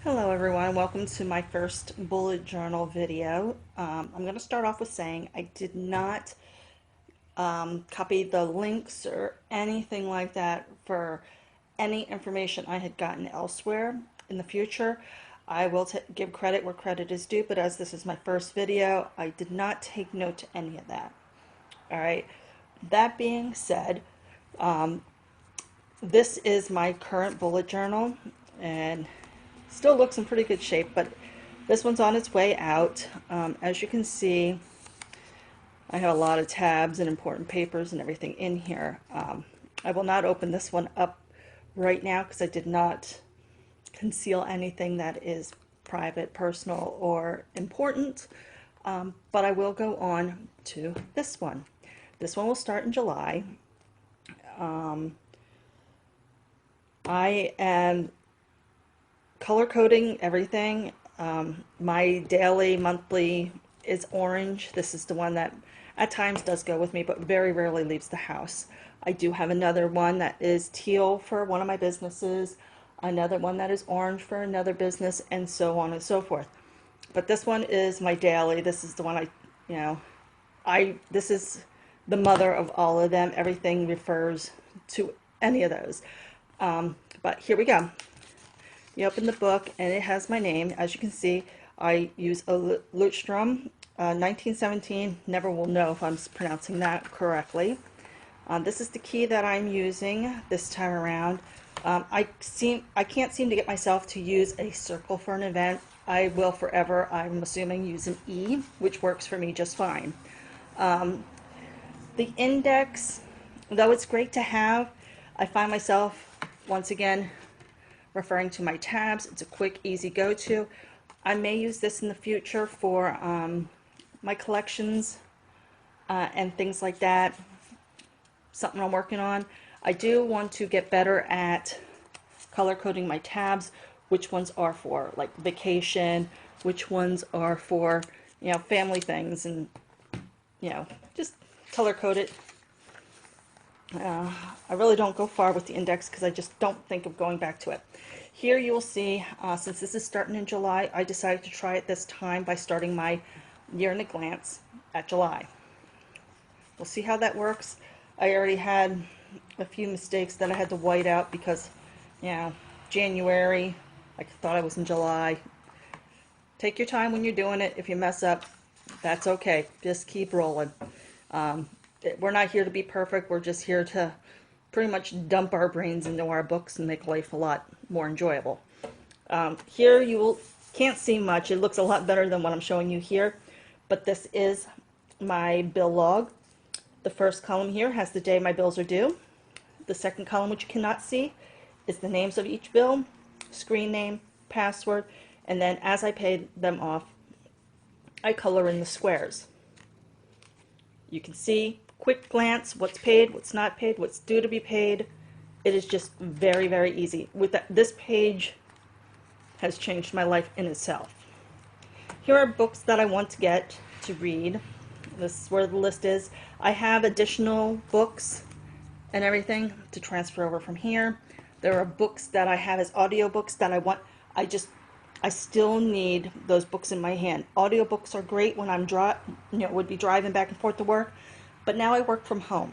Hello everyone, welcome to my first bullet journal video. I'm going to start off with saying I did not copy the links or anything like that for any information I had gotten elsewhere. In the future, I will give credit where credit is due, but as this is my first video, I did not take note to any of that. Alright, that being said, this is my current bullet journal and still looks in pretty good shape, but this one's on its way out. As you can see, I have a lot of tabs and important papers and everything in here. I will not open this one up right now because I did not conceal anything that is private, personal, or important, but I will go on to this one. This one will start in July. I am color coding everything. My daily, monthly is orange. This is the one that at times does go with me, but very rarely leaves the house. I do have another one that is teal for one of my businesses, another one that is orange for another business, and so on and so forth. But this one is my daily. This is the one this is the mother of all of them. Everything refers to any of those. But here we go. You open the book and it has my name. As you can see, I use a Lutstrom 1917. Never will know if I'm pronouncing that correctly. This is the key that I'm using this time around. I can't seem to get myself to use a circle for an event. I will forever, I'm assuming, use an E, which works for me just fine. The index, though it's great to have, I find myself, once again, referring to my tabs. It's a quick, easy go-to. I may use this in the future for my collections and things like that. Something I'm working on. I do want to get better at color coding my tabs, which ones are for like vacation, which ones are for, family things, and just color code it. I really don't go far with the index because I just don't think of going back to it. Here you will see, since this is starting in July, I decided to try it this time by starting my year in a glance at July. We'll see how that works. I already had a few mistakes that I had to white out because, January, I thought I was in July. Take your time when you're doing it. If you mess up, that's okay. Just keep rolling. We're not here to be perfect. We're just here to pretty much dump our brains into our books and make life a lot more enjoyable. Here can't see much. It looks a lot better than what I'm showing you here, but this is my bill log. The first column here has the day my bills are due. The second column, which you cannot see, is the names of each bill, screen name, password, and then as I paid them off, I color in the squares. You can see, quick glance, what's paid, what's not paid, what's due to be paid. It is just very, very easy. This page has changed my life in itself. Here are books that I want to get to read. This is where the list is. I have additional books and everything to transfer over from here. There are books that I have as audiobooks that I want. I still need those books in my hand. Audiobooks are great when I'm would be driving back and forth to work, but now I work from home,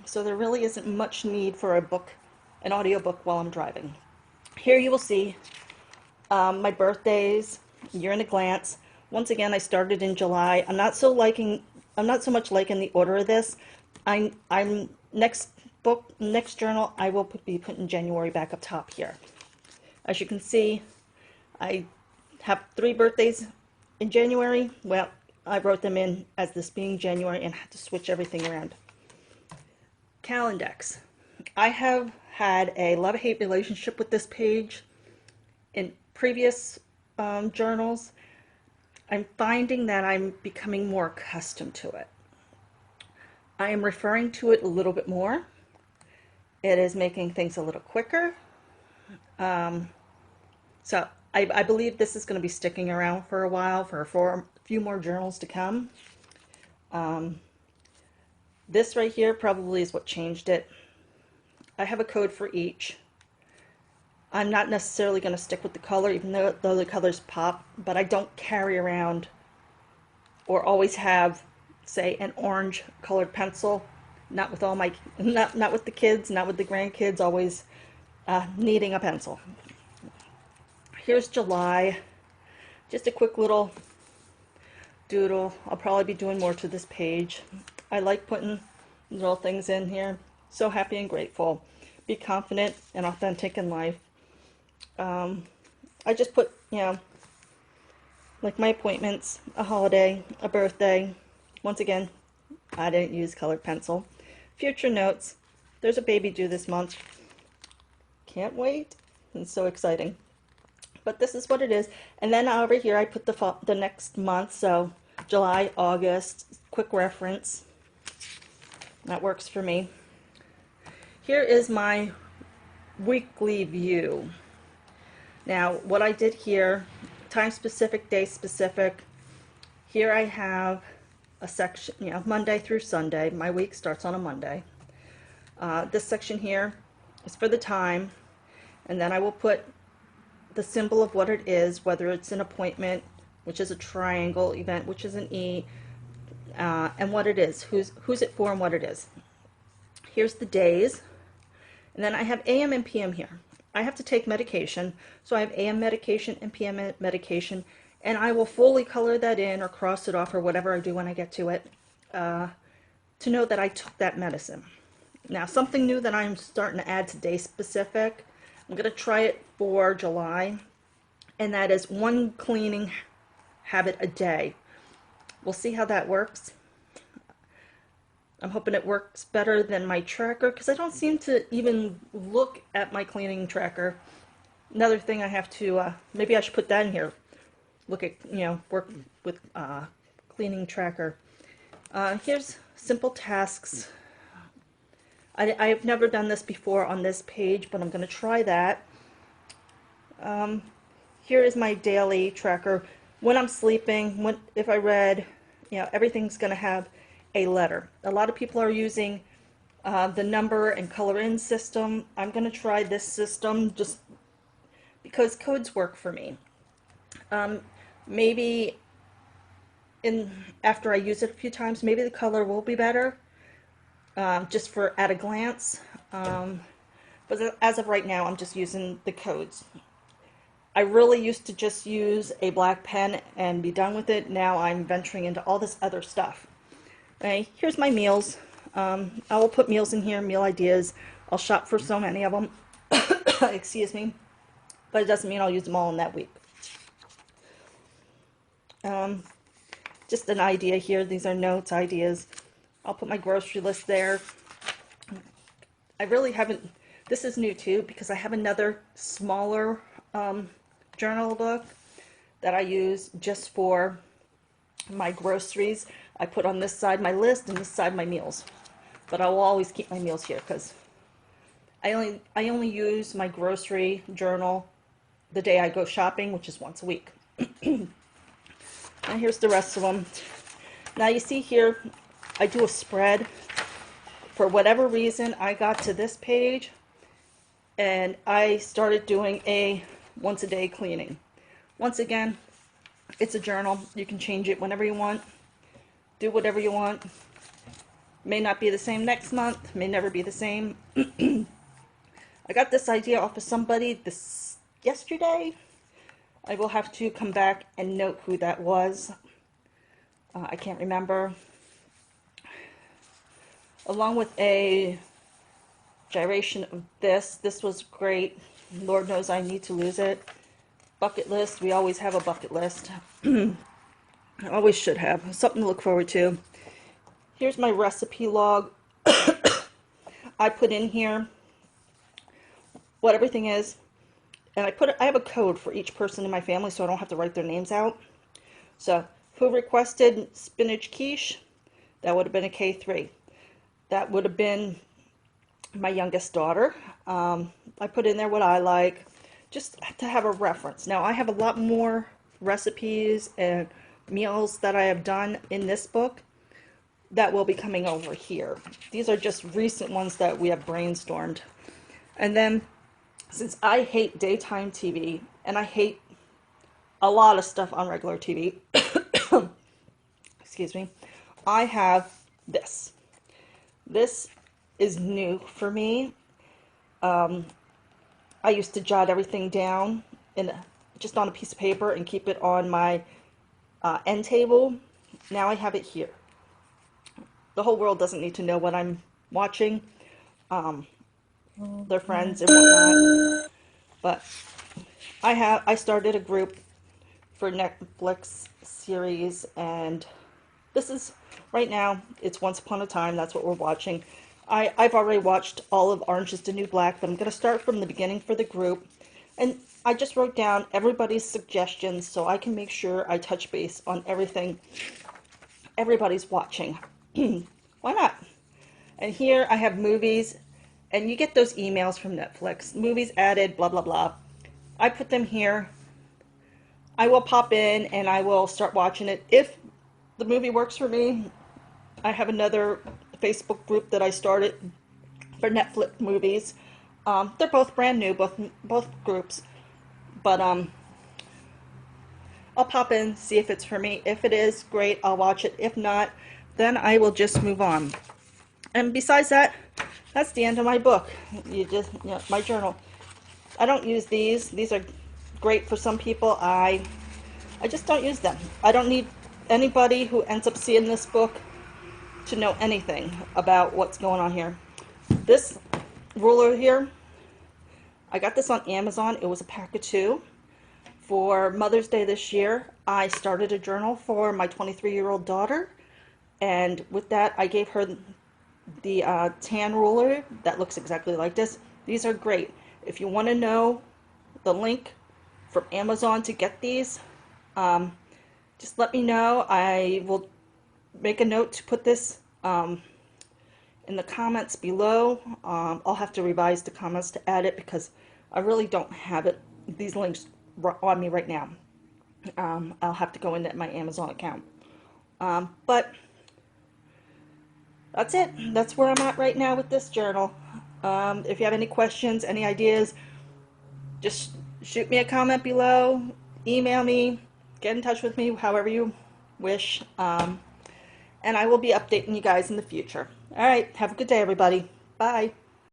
so there really isn't much need for an audiobook while I'm driving. Here you will see my birthdays, year in a glance. Once again, I started in July. I'm not so much liking the order of this. Next journal, I will be putting January back up top here. As you can see, I have 3 birthdays in January. Well, I wrote them in as this being January and had to switch everything around. Calendex. I have had a love-hate relationship with this page in previous journals. I'm finding that I'm becoming more accustomed to it. I am referring to it a little bit more. It is making things a little quicker. So I believe this is going to be sticking around for a while, for a few more journals to come. This right here probably is what changed it. I have a code for each. I'm not necessarily going to stick with the color, even though the colors pop, but I don't carry around or always have, say, an orange colored pencil. Not with all my, not with the kids, not with the grandkids, always needing a pencil. Here's July. Just a quick little doodle. I'll probably be doing more to this page. I like putting little things in here. So happy and grateful. Be confident and authentic in life. I just put, like my appointments, a holiday, a birthday. Once again, I didn't use colored pencil. Future notes. There's a baby due this month. Can't wait. It's so exciting. But this is what it is. And then over here I put the next month, so July, August, quick reference. That works for me. Here is my weekly view. Now, what I did here, time specific, day specific. Here I have a section, Monday through Sunday. My week starts on a Monday. This section here is for the time, and then I will put the symbol of what it is, whether it's an appointment, which is a triangle, event, which is an E, and what it is, who's it for and what it is. Here's the days, and then I have AM and PM here. I have to take medication, so I have AM medication and PM medication, and I will fully color that in or cross it off or whatever I do when I get to it, to know that I took that medicine. Now, something new that I'm starting to add to day specific, I'm going to try it for July, and that is 1 cleaning habit a day. We'll see how that works. I'm hoping it works better than my tracker, because I don't seem to even look at my cleaning tracker. Another thing I have to, maybe I should put that in here. Look at, work with cleaning tracker. Here's simple tasks. I've never done this before on this page, but I'm going to try that. Here is my daily tracker. When I'm sleeping, if I read, everything's going to have a letter. A lot of people are using the number and color in system. I'm going to try this system just because codes work for me. Maybe after I use it a few times, maybe the color will be better. Just for at a glance, but as of right now, I'm just using the codes. I really used to just use a black pen and be done with it. Now I'm venturing into all this other stuff. Okay, here's my meals. I will put meals in here, meal ideas. I'll shop for so many of them. Excuse me, but it doesn't mean I'll use them all in that week. Just an idea here. These are notes, ideas. I'll put my grocery list there. I really haven't, this is new too, because I have another smaller journal book that I use just for my groceries. I put on this side my list and this side my meals. But I will always keep my meals here because I only use my grocery journal the day I go shopping, which is once a week. And here's the rest of them. Now you see here, I do a spread. For whatever reason, I got to this page and I started doing a once a day cleaning. Once again, it's a journal. You can change it whenever you want. Do whatever you want. May not be the same next month. May never be the same. I got this idea off of somebody yesterday. I will have to come back and note who that was. I can't remember. Along with a gyration of this. This was great. Lord knows I need to lose it. Bucket list. We always have a bucket list. Always should have. Something to look forward to. Here's my recipe log. I put in here what everything is. And I have a code for each person in my family so I don't have to write their names out. So, who requested spinach quiche? That would have been a K3. That would have been my youngest daughter. I put in there what I like, just to have a reference. Now, I have a lot more recipes and meals that I have done in this book that will be coming over here. These are just recent ones that we have brainstormed. And then since I hate daytime TV and I hate a lot of stuff on regular TV, excuse me, I have this. This is new for me. I used to jot everything down in just on a piece of paper and keep it on my end table. Now I have it here. The whole world doesn't need to know what I'm watching. Their friends and whatnot. But I started a group for Netflix series, and this is right now. It's Once Upon a Time. That's what we're watching. I've already watched all of Orange is the New Black, but I'm going to start from the beginning for the group. And I just wrote down everybody's suggestions so I can make sure I touch base on everything everybody's watching. Why not? And here I have movies, and you get those emails from Netflix. Movies added, blah, blah, blah. I put them here. I will pop in and I will start watching it. If the movie works for me, I have another Facebook group that I started for Netflix movies. They're both brand new, both groups. But I'll pop in, see if it's for me. If it is, great, I'll watch it. If not, then I will just move on. And besides that, that's the end of my book. My journal. I don't use these. These are great for some people. I just don't use them. I don't need anybody who ends up seeing this book to know anything about what's going on here. This ruler here, I got this on Amazon. It was a pack of 2. For Mother's Day this year, I started a journal for my 23-year-old daughter, and with that, I gave her the tan ruler that looks exactly like this. These are great. If you want to know the link from Amazon to get these, just let me know. I will make a note to put this in the comments below. I'll have to revise the comments to add it because I really don't have these links on me right now. I'll have to go into my Amazon account. But that's it. That's where I'm at right now with this journal. If you have any questions, any ideas, just shoot me a comment below, email me, get in touch with me however you wish, and I will be updating you guys in the future. All right, have a good day, everybody. Bye.